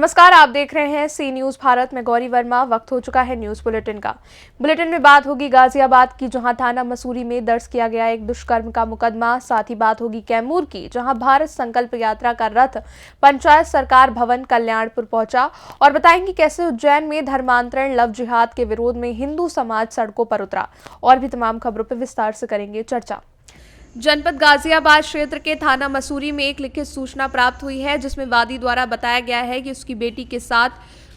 नमस्कार, आप देख रहे हैं सी न्यूज भारत में गौरी वर्मा। वक्त हो चुका है न्यूज बुलेटिन का। बुलेटिन में बात होगी गाजियाबाद की, जहां थाना मसूरी में दर्ज किया गया एक दुष्कर्म का मुकदमा। साथ ही बात होगी कैमूर की, जहां भारत संकल्प यात्रा का रथ पंचायत सरकार भवन कल्याणपुर पहुंचा। और बताएंगे कैसे उज्जैन में धर्मांतरण लव जिहाद के विरोध में हिंदू समाज सड़कों पर उतरा। और भी तमाम खबरों पर विस्तार से करेंगे चर्चा। जनपद गाजियाबाद क्षेत्र के थाना मसूरी में एक लिखित सूचना प्राप्त हुई है, जिसमें वादी द्वारा बताया गया है कि उसकी बेटी के साथ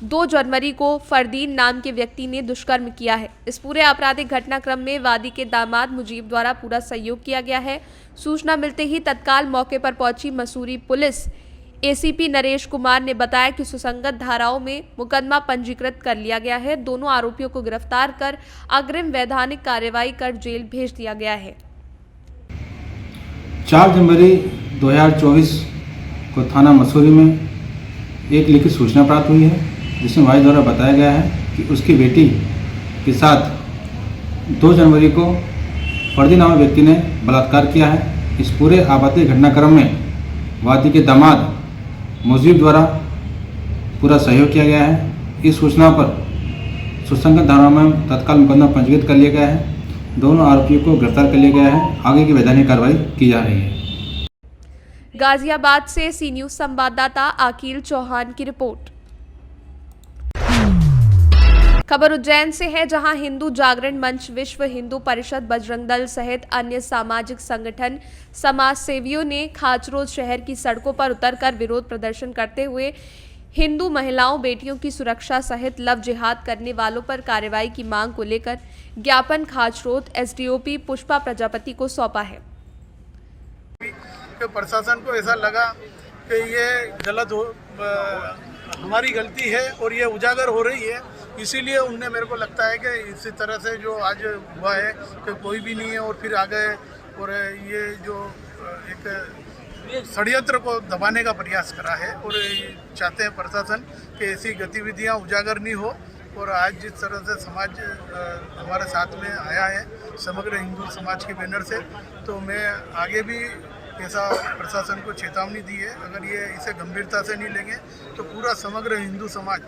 2 जनवरी को फरदीन नाम के व्यक्ति ने दुष्कर्म किया है। इस पूरे आपराधिक घटनाक्रम में वादी के दामाद मुजीब द्वारा पूरा सहयोग किया गया है। सूचना मिलते ही तत्काल मौके पर पहुंची मसूरी पुलिस एसीपी नरेश कुमार ने बताया कि सुसंगत धाराओं में मुकदमा पंजीकृत कर लिया गया है। दोनों आरोपियों को गिरफ्तार कर अग्रिम वैधानिक कार्रवाई कर जेल भेज दिया गया है। 4 जनवरी 2024 को थाना मसूरी में एक लिखित सूचना प्राप्त हुई है, जिसमें वादी द्वारा बताया गया है कि उसकी बेटी के साथ 2 जनवरी को फरदीन नामक व्यक्ति ने बलात्कार किया है। इस पूरे आपराधिक घटनाक्रम में वादी के दामाद मुजीब द्वारा पूरा सहयोग किया गया है। इस सूचना पर सुसंगत धाराओं में तत्काल मुकदमा पंजीकृत कर लिया गया है। दोनों आरोपियों को गिरफ्तार कर लिया गया है। आगे की वैधानिक कार्रवाई की जा रही है। गाजियाबाद से सी न्यूज संवाददाता अकील चौहान की रिपोर्ट। खबर उज्जैन से है, जहां हिंदू जागरण मंच, विश्व हिंदू परिषद, बजरंग दल सहित अन्य सामाजिक संगठन समाज सेवियों ने खाचरोद शहर की सड़कों पर उतरकर विरोध प्रदर्शन करते हुए हिंदू महिलाओं बेटियों की सुरक्षा सहित लव जिहाद करने वालों पर कार्रवाई की मांग को लेकर ज्ञापन खाचरोद एसडीओपी पुष्पा प्रजापति को सौंपा है। प्रशासन को ऐसा लगा कि ये गलत हमारी गलती है और ये उजागर हो रही है, इसीलिए उनने मेरे को लगता है कि इसी तरह से जो आज हुआ है कि कोई भी नहीं है और फिर आ गए और ये जो एक षड्यंत्र को दबाने का प्रयास करा है और चाहते हैं प्रशासन कि ऐसी गतिविधियां उजागर नहीं हो। और आज जिस तरह से समाज हमारे साथ में आया है समग्र हिंदू समाज के बैनर से, तो मैं आगे भी ऐसा प्रशासन को चेतावनी दी है। अगर ये इसे गंभीरता से नहीं लेंगे तो पूरा समग्र हिंदू समाज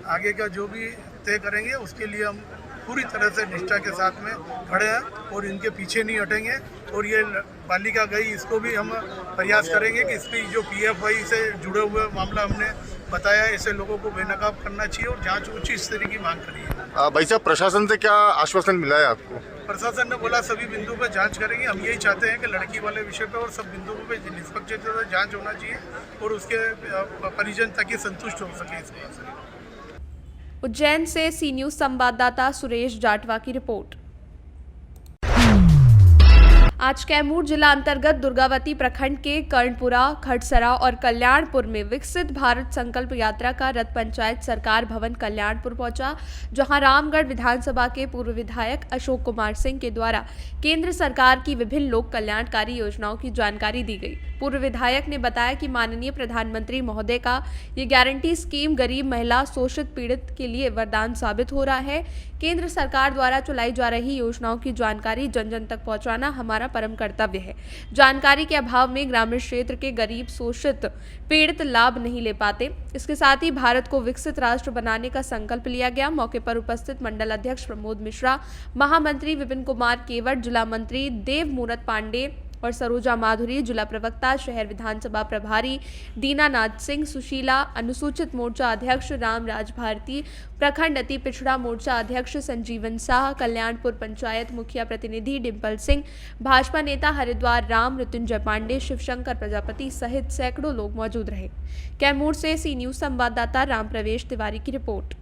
आगे का जो भी तय करेंगे उसके लिए हम पूरी तरह से निष्ठा के साथ में खड़े हैं और इनके पीछे नहीं हटेंगे। और ये बालिका गई, इसको भी हम प्रयास करेंगे कि इसकी जो पीएफआई से जुड़े हुए मामला हमने बताया, ऐसे लोगों को बेनकाब करना चाहिए और जांच उच्च स्तर की मांग करी है। भाई साहब, प्रशासन से क्या आश्वासन मिला है आपको? प्रशासन ने बोला सभी बिंदुओं पर जांच करेंगे। हम यही चाहते हैं कि लड़की वाले विषय पर और सब बिंदुओं पर निष्पक्ष जांच होना चाहिए और उसके परिजन ताकि संतुष्ट हो सके इस बात से। उज्जैन से सी न्यूज संवाददाता सुरेश जाटवा की रिपोर्ट। आज कैमूर जिला अंतर्गत दुर्गावती प्रखंड के कर्णपुरा, खड़सरा और कल्याणपुर में विकसित भारत संकल्प यात्रा का रथ पंचायत सरकार भवन कल्याणपुर पहुंचा, जहां रामगढ़ विधानसभा के पूर्व विधायक अशोक कुमार सिंह के द्वारा केंद्र सरकार की विभिन्न लोक कल्याणकारी योजनाओं की जानकारी दी गई। पूर्व विधायक ने बताया कि माननीय प्रधानमंत्री महोदय का ये गारंटी स्कीम गरीब, महिला, शोषित, पीड़ित के लिए वरदान साबित हो रहा है। केंद्र सरकार द्वारा चलाई जा रही योजनाओं की जानकारी जन जन तक पहुंचाना हमारा परम कर्तव्य है। जानकारी के अभाव में ग्रामीण क्षेत्र के गरीब, शोषित, पीड़ित लाभ नहीं ले पाते। इसके साथ ही भारत को विकसित राष्ट्र बनाने का संकल्प लिया गया। मौके पर उपस्थित मंडल अध्यक्ष प्रमोद मिश्रा, महामंत्री विपिन कुमार केवट, जिला मंत्री देव मूरत पांडे और सरोजा माधुरी, जिला प्रवक्ता शहर विधानसभा प्रभारी दीनानाथ सिंह, सुशीला, अनुसूचित मोर्चा अध्यक्ष रामराज भारती, प्रखंड अति पिछड़ा मोर्चा अध्यक्ष संजीवन शाह, कल्याणपुर पंचायत मुखिया प्रतिनिधि डिम्पल सिंह, भाजपा नेता हरिद्वार राम, मृत्युंजय पांडे, शिवशंकर प्रजापति सहित सैकड़ों लोग मौजूद रहे। कैमूर से सी न्यूज संवाददाता राम प्रवेश तिवारी की रिपोर्ट।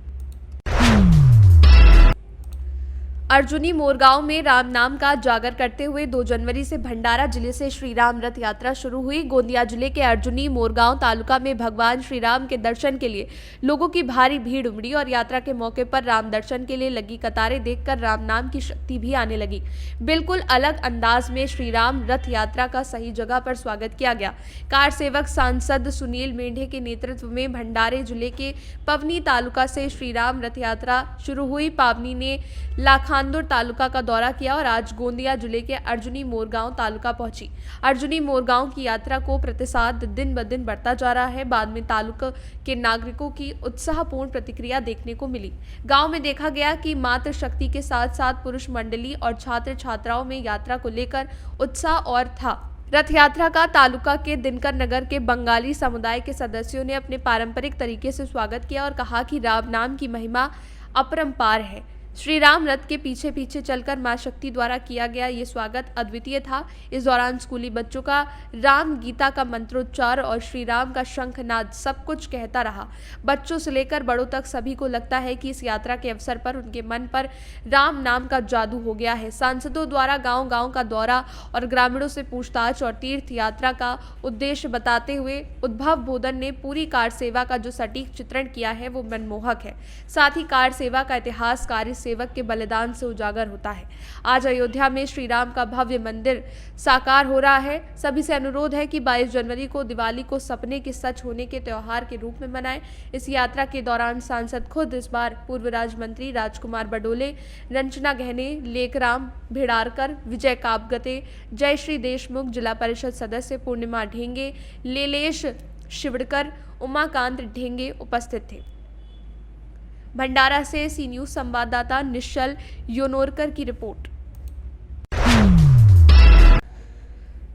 अर्जुनी मोरगांव में राम नाम का जागर करते हुए 2 जनवरी से भंडारा जिले से श्री राम रथ यात्रा शुरू हुई। गोंदिया जिले के अर्जुनी मोरगांव तालुका में भगवान श्री राम के दर्शन के लिए लोगों की भारी भीड़ उमड़ी और यात्रा के मौके पर राम दर्शन के लिए लगी कतारें देखकर राम नाम की शक्ति भी आने लगी। बिल्कुल अलग अंदाज में श्री राम रथ यात्रा का सही जगह पर स्वागत किया गया। कार सेवक सांसद सुनील मेंढे के नेतृत्व में भंडारे जिले के पवनी तालुका से श्री राम रथ यात्रा शुरू हुई। पावनी ने लाखा मानदुर तालुका का दौरा किया और आज गोंदिया जिले के अर्जुनी मोरगांव तालुका पहुंची। अर्जुनी मोरगांव की यात्रा को प्रतिसाद दिन ब दिन बढ़ता जा रहा है। बाद में तालुका के नागरिकों की उत्साहपूर्ण प्रतिक्रिया देखने को मिली। गांव में देखा गया कि मातृशक्ति के साथ साथ पुरुष मंडली और छात्र छात्राओं में यात्रा को लेकर उत्साह और था। रथ यात्रा का तालुका के दिनकर नगर के बंगाली समुदाय के सदस्यों ने अपने पारंपरिक तरीके से स्वागत किया और कहा कि राम नाम की महिमा अपरंपार है। श्री राम रथ के पीछे पीछे चलकर मां शक्ति द्वारा किया गया ये स्वागत अद्वितीय था। इस दौरान स्कूली बच्चों का राम गीता का मंत्रोच्चार और श्री राम का शंखनाद सब कुछ कहता रहा। बच्चों से लेकर बड़ों तक सभी को लगता है कि इस यात्रा के अवसर पर उनके मन पर राम नाम का जादू हो गया है। सांसदों द्वारा गांव-गांव का दौरा और ग्रामीणों से पूछताछ और तीर्थ यात्रा का उद्देश्य बताते हुए उद्भव बोधन ने पूरी कार सेवा का जो सटीक चित्रण किया है वो मनमोहक है। साथ ही कार सेवा का इतिहास कार्य सेवक के बलिदान से उजागर होता है। आज अयोध्या में श्री राम का भव्य मंदिर साकार हो रहा है। सभी से अनुरोध है कि 22 जनवरी को दिवाली को सपने के सच होने के त्योहार के रूप में मनाएं। इस यात्रा के दौरान सांसद खुद इस बार पूर्व राज्य मंत्री राजकुमार बडोले, रंजना गहने, लेखराम भिड़ारकर, विजय काबगते, जयश्री देशमुख, जिला परिषद सदस्य पूर्णिमा ढेंगे, लेलेश शिवड़कर, उमाकांत ढेंगे उपस्थित थे। भंडारा से सी न्यूज संवाददाता निश्चल योनोरकर की रिपोर्ट।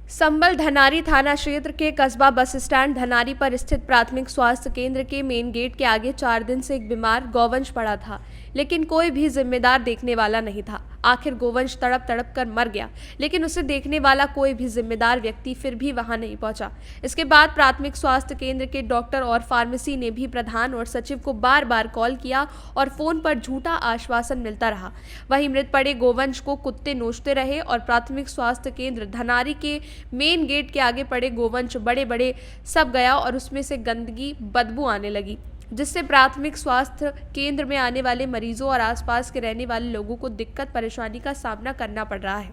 संबल धनारी थाना क्षेत्र के कस्बा बस स्टैंड धनारी पर स्थित प्राथमिक स्वास्थ्य केंद्र के मेन गेट के आगे 4 दिन से एक बीमार गौवंश पड़ा था, लेकिन कोई भी जिम्मेदार देखने वाला नहीं था। आखिर गोवंश तड़प तड़प कर मर गया, लेकिन उसे देखने वाला कोई भी जिम्मेदार व्यक्ति फिर भी वहां नहीं पहुंचा। इसके बाद प्राथमिक स्वास्थ्य केंद्र के डॉक्टर और फार्मेसी ने भी प्रधान और सचिव को बार बार कॉल किया और फोन पर झूठा आश्वासन मिलता रहा। वहीं मृत पड़े गोवंश को कुत्ते नोचते रहे और प्राथमिक स्वास्थ्य केंद्र धनारी के मेन गेट के आगे पड़े गोवंश बड़े बड़े सब गया और उसमें से गंदगी बदबू आने लगी, जिससे प्राथमिक स्वास्थ्य केंद्र में आने वाले मरीजों और आसपास के रहने वाले लोगों को दिक्कत परेशानी का सामना करना पड़ रहा है।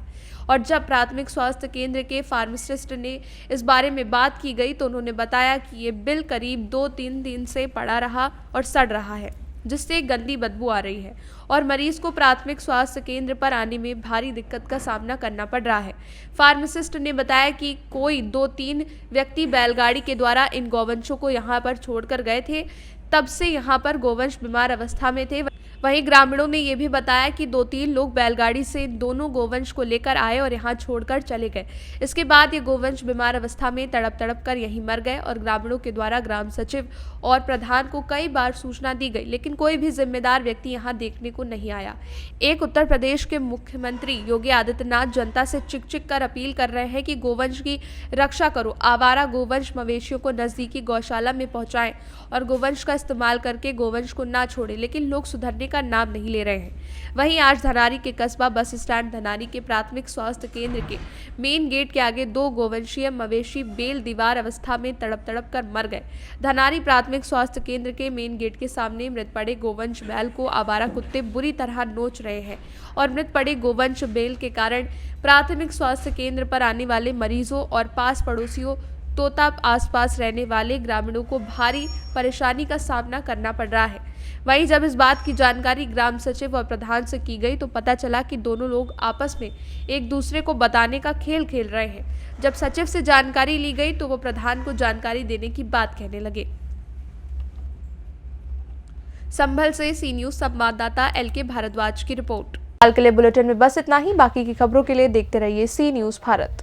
और जब प्राथमिक स्वास्थ्य केंद्र के फार्मासिस्ट ने इस बारे में बात की गई तो उन्होंने बताया कि ये बिल करीब 2-3 दिन से पड़ा रहा और सड़ रहा है, जिससे गंदी बदबू आ रही है और मरीज को प्राथमिक स्वास्थ्य केंद्र पर आने में भारी दिक्कत का सामना करना पड़ रहा है। फार्मासिस्ट ने बताया कि कोई 2-3 व्यक्ति बैलगाड़ी के द्वारा इन गौवंशों को यहां पर छोड़कर गए थे, तब से यहां पर गोवंश बीमार अवस्था में थे। वहीं ग्रामीणों ने यह भी बताया कि 2-3 लोग बैलगाड़ी से दोनों गोवंश को लेकर आए और यहां छोड़कर चले गए। इसके बाद ये गोवंश बीमार अवस्था में तड़प तड़प कर यहीं मर गए और ग्रामीणों के द्वारा ग्राम सचिव और प्रधान को कई बार सूचना दी गई, लेकिन कोई भी जिम्मेदार व्यक्ति यहां देखने को नहीं आया। एक उत्तर प्रदेश के मुख्यमंत्री योगी आदित्यनाथ जनता से चिक चिक कर अपील कर रहे हैं कि गोवंश की रक्षा करो, आवारा गोवंश मवेशियों को नजदीकी गौशाला में पहुंचाएं और गोवंश का इस्तेमाल करके गोवंश को ना छोड़े, लेकिन लोग सुधरने का नाम नहीं ले रहे हैं। वहीं आज धनारी के कस्बा बस स्टैंड धनारी के प्राथमिक स्वास्थ्य केंद्र के मेन गेट के आगे 2 गोवंशीय मवेशी बेल दीवार अवस्था में तड़प तड़प कर मर गए। धनारी प्राथमिक स्वास्थ्य केंद्र के मेन गेट के सामने मृत पड़े गोवंश बैल को आवारा कुत्ते बुरी तरह नोच रहे हैं और मृत पड़े गोवंश बैल के कारण प्राथमिक स्वास्थ्य केंद्र पर आने वाले मरीजों और पास पड़ोसियों तोता आसपास रहने वाले ग्रामीणों को भारी परेशानी का सामना करना पड़ रहा है। वहीं जब इस बात की जानकारी ग्राम सचिव और प्रधान से की गई तो पता चला कि दोनों लोग आपस में एक दूसरे को बताने का खेल खेल रहे हैं। जब सचिव से जानकारी ली गई तो वो प्रधान को जानकारी देने की बात कहने लगे। संभल से सी न्यूज संवाददाता LK भारद्वाज की रिपोर्ट। हाल के लिए बुलेटिन में बस इतना ही। बाकी की खबरों के लिए देखते रहिए सी न्यूज भारत।